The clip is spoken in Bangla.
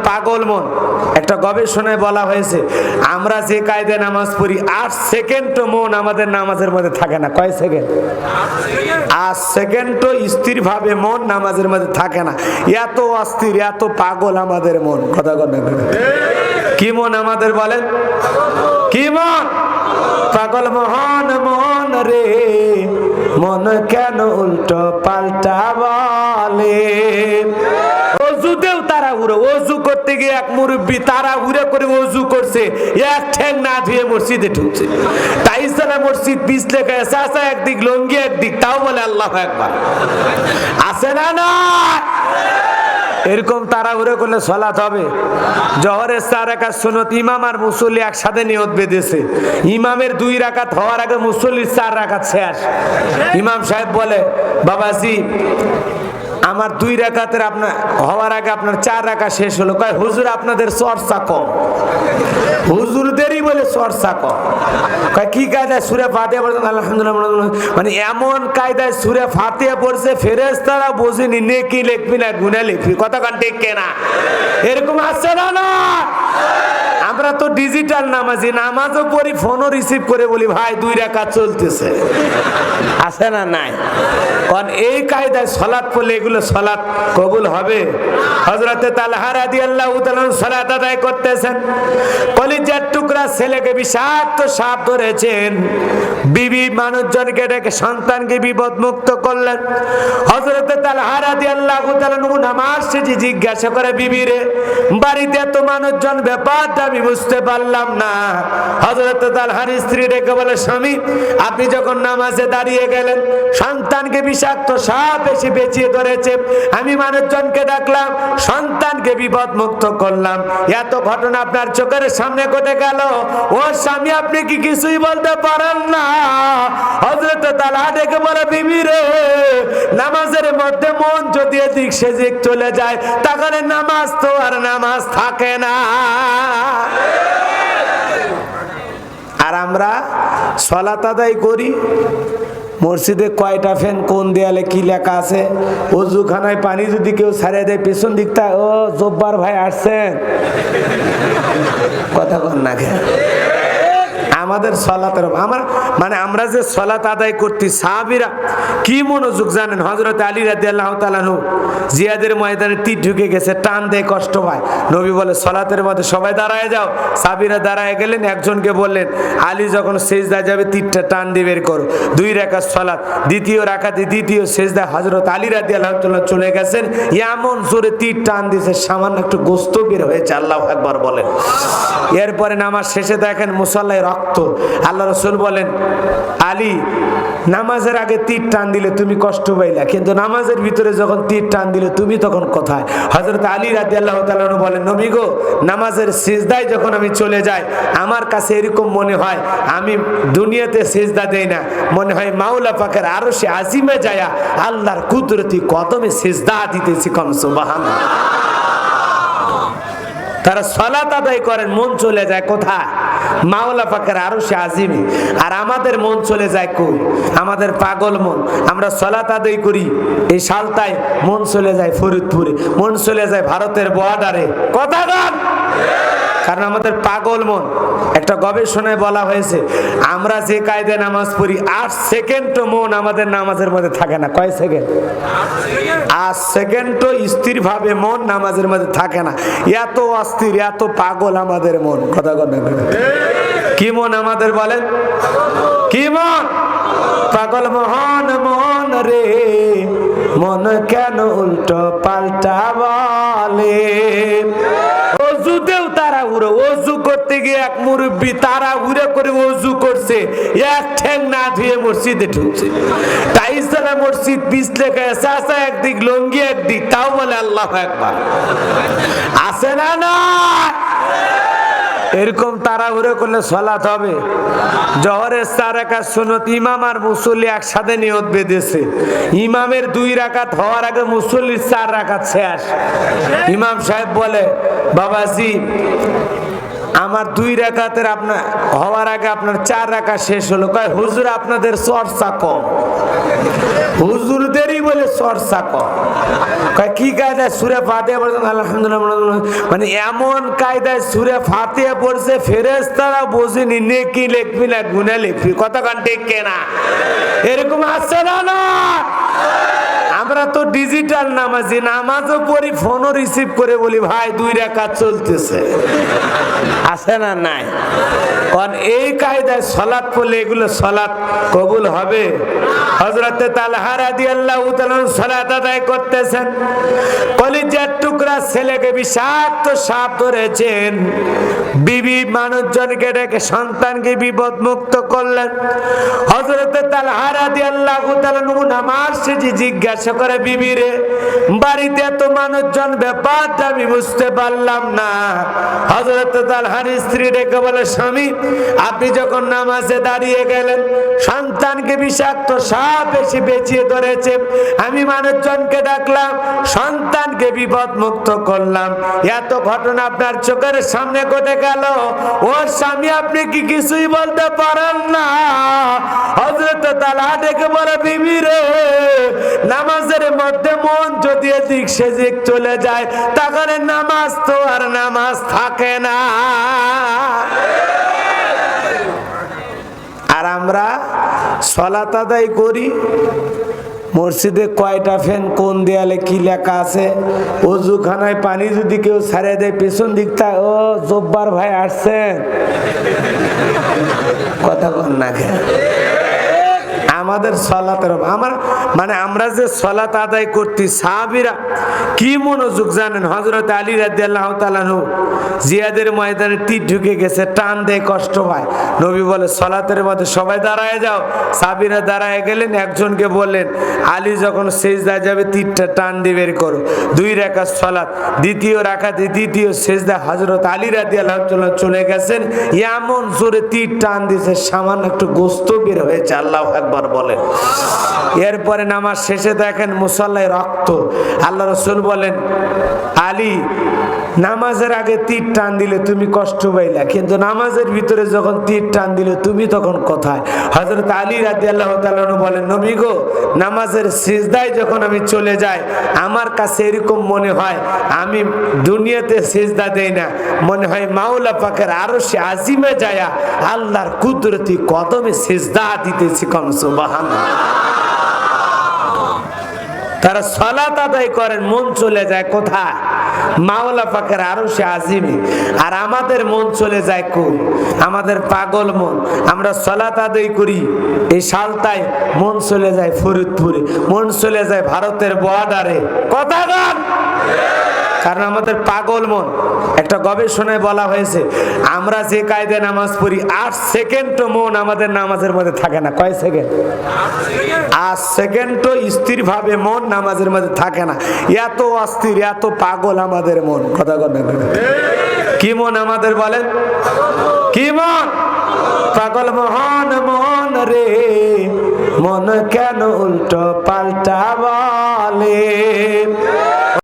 পাগল মন। একটা গবেষণায় বলা হয়েছে আমরা যে কায়দায় নামাজ পড়ি 8 সেকেন্ড মন আমাদের নামাজের মধ্যে থাকে না। কয় সেকেন্ড? 8 সেকেন্ড স্থির ভাবে মন নামাজের মধ্যে থাকে না। এত অস্থির, এত পাগল আমাদের মন। কথা কথা কি মন আমাদের বলেন? কি মন? পাগল মোহন মন রে, মন কেন উল্টো পাল্টা বলে। অজুতেও তারা উড়ে, অজু করতে গিয়ে এক মুরব্বী তারা উড়ে করে অজু করছে, এক ঠ্যাং না ধুয়ে মসজিদে ঢুকছে। তাইসালা মসজিদ পিছলে গেছে, আসা একদিক লঙ্গি একদিক, তাও বলে আল্লাহু আকবার। আছে না না? এরকম তারা উড়ে করলে সালাত হবে? জোহরের 4 রাকাত সুন্নত, ইমাম আর মুসল্লি একসাথে নিয়ত বেঁধেছে। ইমামের 2 রাকাত হওয়ার আগে মুসল্লির 4 রাকাত শেষ। ইমাম সাহেব বলে বাবাজি আমার 2 রাকাতের আপনার হওয়ার আগে আপনার 4 রাকাত শেষ হলো। কয় হুজুর আপনাদের চর্চা কম। হুজুরদেরই বলে চর্চা কম। কয় কি কায়দায় সূরা ফাতিহা পড়ছেন? আলহামদুলিল্লাহ। মানে এমন কায়দায় সূরা ফাতিহা পড়ছে ফেরেশতারা বোঝেনি নেকি লিখবি না গুনাহ লিখবি। কথা কান ঠিক কেনা? এরকম আছে না না? আমরা তো ডিজিটাল নামাজি, নামাজও পড়ি ফোনও রিসিভ করে বলি ভাই 2 রাকাত চলতেছে। আছে না নাই? কারণ এই কায়দায় সালাত পড়লে এগুলো সালাত কবুল হবে? হযরতে তালহা রাদিয়াল্লাহু তাআলা সালাত আদায় করতেছেন, কলিজার টুকরা ছেলেকে বিষাক্ত সাপ ধরেছেন। বিবি মানুষজনকে ডেকে সন্তানকে বিপদ মুক্ত করলেন। হযরতে তালহা রাদিয়াল্লাহু তাআলা নামাজ শেষে জিজ্ঞাসা করে বিবিরে, বাড়িতে এত মানুষজন, ব্যাপারটা আমি বুঝতে পারলাম না। হযরতে তালহার স্ত্রী ডেকে বলে স্বামী আপনি যখন নামাজে দাঁড়িয়ে গেলেন সন্তানকে বিষাক্ত সাপ এসে পেঁচিয়ে ধরেছে, আমি মানুষজনকে ডাকলাম, সন্তানকে বিপদ মুক্ত করলাম, এত ঘটনা আপনার চোখের সামনে ঘটে গেল, ও স্বামী আপনি কি কিছুই বলতে পারেন না? হযরতে তালহা ডেকে বলে বিবি রে, নামাজের মধ্যে মন যদি এদিক সেদিক চলে যায় তাহলে নামাজ তো আর নামাজ থাকে না। আর আমরা সালাত আদায় করি, মসজিদে কয়টা ফ্যান, কোন দেয়ালে কি লেখা আছে, ওযুখানায় পানি যদি কেউ ছাড়িয়ে দেয় পেছন দিকটা, ও জব্বার ভাই আসছেন। কথা বল না কেন? আমাদের সালাতের আমার মানে আমরা যে সালাত আদায় করতে সাহাবীরা কি মনোযোগ জানেন? হযরত আলী রাদিয়াল্লাহু তাআলা আনহু জিহাদের ময়দানে তীর ঢুকে গেছে, টান দেয়, কষ্ট হয়। নবী বলে সালাতের মধ্যে সবাই দাঁড়ায় যাও। সাহাবীরা দাঁড়ায় গেলেন, একজনকে বললেন আলী যখন সিজদায় যাবে তীরটা টান দিয়ে বের করো। 2 রাকাত সালাত, দ্বিতীয় রাকাতে দ্বিতীয় সিজদায় হযরত আলী রাদিয়াল্লাহু তাআলা চলে গেছেন, এমন জোরে তীর টান দিয়েছে সামান্য একটু গোশত বের হয়েছে। আল্লাহু আকবার বলেন। এরপরে নামাজ শেষে দেখেন মুসাল্লায় রক্ত। আল্লাহ রাসূল বলেন আলী নামাজের আগে তীর টান দিলে তুমি কষ্ট পাইলা, কিন্তু নামাজের ভিতরে যখন তীর টান দিলে তুমি তখন কোথায়? হযরত আলী রাদিয়াল্লাহু তাআলা আনহু বলেন নবী গো, নামাজের সিজদায় যখন আমি চলে যাই আমার কাছে এরকম মনে হয় আমি দুনিয়াতে সিজদা দেই না, মনে হয় মাওলা পাকের আরশে আজিমে যায়া আল্লাহর কুদরতি কদমে সিজদা দিতেছি। কোন সুবহানাল্লাহ। তারা সালাত আদায় করেন, মন চলে যায় কোথায়? মাওলা পাকের আরশে আজিমে। আর আমাদের মন চলে যায় কই? আমাদের পাগল মন। আমরা সালাত আদায় করি এই সালতায়, মন চলে যায় ফরিদপুরে, মন চলে যায় ভারতের বর্ডারে। কথা বল। কারণ আমাদের পাগল মন। একটা গবেষণায় বলা হয়েছে আমরা যে কায়দায় নামাজ পড়ি 8 সেকেন্ড মন আমাদের নামাজের মধ্যে থাকে না। কয় সেকেন্ড? 8 সেকেন্ড স্থির ভাবে মন নামাজের মধ্যে থাকে না। এত অস্থির, এত পাগল আমাদের মন। কথা কথা কি মন আমাদের বলেন? কি মন? পাগল মোহন মন রে, মন কেন উল্টো পাল্টা বলে। অজুতেও তারা উড়ে, অজু করতে গিয়ে এক মুরব্বী তারা উড়ে করে অজু করছে, এক ঠ্যাং না ধুয়ে মসজিদে ঢুকছে। তাইসালা মসজিদ পিছলে গেছে, আসা একদিক লঙ্গি একদিক, তাও বলে আল্লাহু আকবার। আছে না না? এরকম তাড়াহুড়ো করলে সালাত হবে? জোহরের 4 রাকাত সুন্নত, ইমাম আর মুসল্লি একসাথে নিয়ত বেঁধেছে। ইমামের 2 রাকাত হওয়ার আগে মুসল্লির 4 রাকাত শেষ। ইমাম সাহেব বলে বাবাজি আমার 2 রাকাতের আপনার হওয়ার আগে আপনার 4 রাকাত শেষ হলো। কয় হুজুর আপনাদের চর্চা কম, হুজুরদেরই বলে চর্চা কম। কয় কি কায়দায় সূরা ফাতিহা পড়ছেন আলহামদুলিল্লাহ, মানে এমন কায়দায় সূরা ফাতিহা পড়ছে ফেরেশতারা বোঝেনি নেকি লিখবি না গুনাহ লিখবি। কথা কান ঠিক কেনা? এরকম আছে না? না, আমরা তো ডিজিটাল নামাজি, নামাজও পড়ি, ফোনও রিসিভ করে বলি ভাই 2 রাকাত চলতেছে, আছে না? নাই। কারণ এই কায়দায় সালাত পড়লে এগুলো সালাত কবুল হবে। হযরত তালহা রাদিয়াল্লাহু তাআলা সালাত আদায় করতেছেন, কলিজার টুকরা ছেলেকে বিষাক্ত সাপ ধরেছেন। বিবি মানুষজনকে ডেকে সন্তানকে বিপদ মুক্ত করলেন। হযরত তালহা রাদিয়াল্লাহু তাআলা নামাজ শেষে জিজ্ঞাসা করে, বিবি রে, বাড়িতে এত মানুষজন, ব্যাপারটা আমি বুঝতে পারলাম না। হযরত তালহার স্ত্রী ডেকে বলে, স্বামী আপনি যখন নামাজে দাঁড়িয়ে গেলেন, সন্তানকে বিষাক্ত সাপ এসে পেঁচিয়ে ধরেছে, আমি মানুষজনকে ডাকলাম, সন্তানকে বিপদ মুক্ত করলাম, এত ঘটনা আপনার চোখের সামনে ঘটে গেল, ও স্বামী আপনি কি কিছুই বলতে পারেন না? হযরত তালহা ডেকে বলে, বিবি রে, নামাজের মধ্যে মন যদি এদিক সেদিক চলে যায়, তাহলে নামাজ তো আর নামাজ থাকে না। আর আমরা সালাত আদায় করি, মসজিদে কয়টা ফ্যান, কোন দেয়ালে কি লেখা আছে, ওযুখানায় পানি যদি কেউ ছাড়ে দেয় পেছন দিকটা, ও জব্বার ভাই আসছেন, কথা বল না কেন? আমাদের সালাতের আমরা যে সালাত আদায় করতে, সাহাবীরা কি মনোযোগ জানেন? হযরত আলী রাদিয়াল্লাহু তাআলা আনহু জিহাদের ময়দানে তীর ঢুকে গেছে, টান দেয়, কষ্ট হয়। নবী বলে সালাতের মধ্যে সবাই দাঁড়ায় যাও। সাহাবীরা দাঁড়ায় গেলেন, একজনকে বললেন, আলী যখন সিজদায় যাবে তীরটা টান দিয়ে বের করো। 2 রাকাত সালাত, দ্বিতীয় রাকাতে দ্বিতীয় সিজদা হযরত আলী রাদিয়াল্লাহু তাআলা চলে গেছেন, এমন জোরে তীর টান দিয়েছে সামান্য একটু গোশত বের হয়েছে। আল্লাহু আকবার বলেন। এরপরে নামাজ শেষে দেখেন মুসাল্লায় রক্ত। আল্লাহ রাসূল বলেন, আলী নামাজের আগে তীর টান দিলে তুমি কষ্ট পাইলা, কিন্তু নামাজের ভিতরে যখন তীর টান দিলে তুমি তখন কোথায়? হযরত আলী রাদিয়াল্লাহু তাআলা বলেন, নবী গো, নামাজের সিজদায় যখন আমি চলে যাই, আমার কাছে এরকম মনে হয় আমি দুনিয়াতে সিজদা দেই না, মনে হয় মাওলা পাকের আরশে আজিমে যায়া আল্লাহর কুদরতি কদমে সিজদা দিতেছি। কোন সুবহানাল্লাহ। তারা সালাত আদায় করেন, মন চলে যায় কোথায়? মাওলা পাকের আরশে আজিমে। আর আমাদের মন চলে যায় কই? আমাদের পাগল মন। আমরা সালাত আদায় করি এই সালতায়, মন চলে যায় ফরিদপুরে, মন চলে যায় ভারতের বর্ডারে। কথা বল। কারণ আমাদের পাগল মন। একটা গবেষণায় বলা হয়েছে, আমরা যে কায়দায় নামাজ পড়ি 8 সেকেন্ডও মন আমাদের নামাজের মধ্যে থাকে না। কয় সেকেন্ড? 8 সেকেন্ডও স্থির ভাবে মন নামাজের মধ্যে থাকে না। এত অস্থির, এত পাগল আমাদের মন। কথা বলেন, কি মন আমাদের বলেন? কি মন? পাগল মন, মন রে, মন কেন উল্টো পাল্টা বল।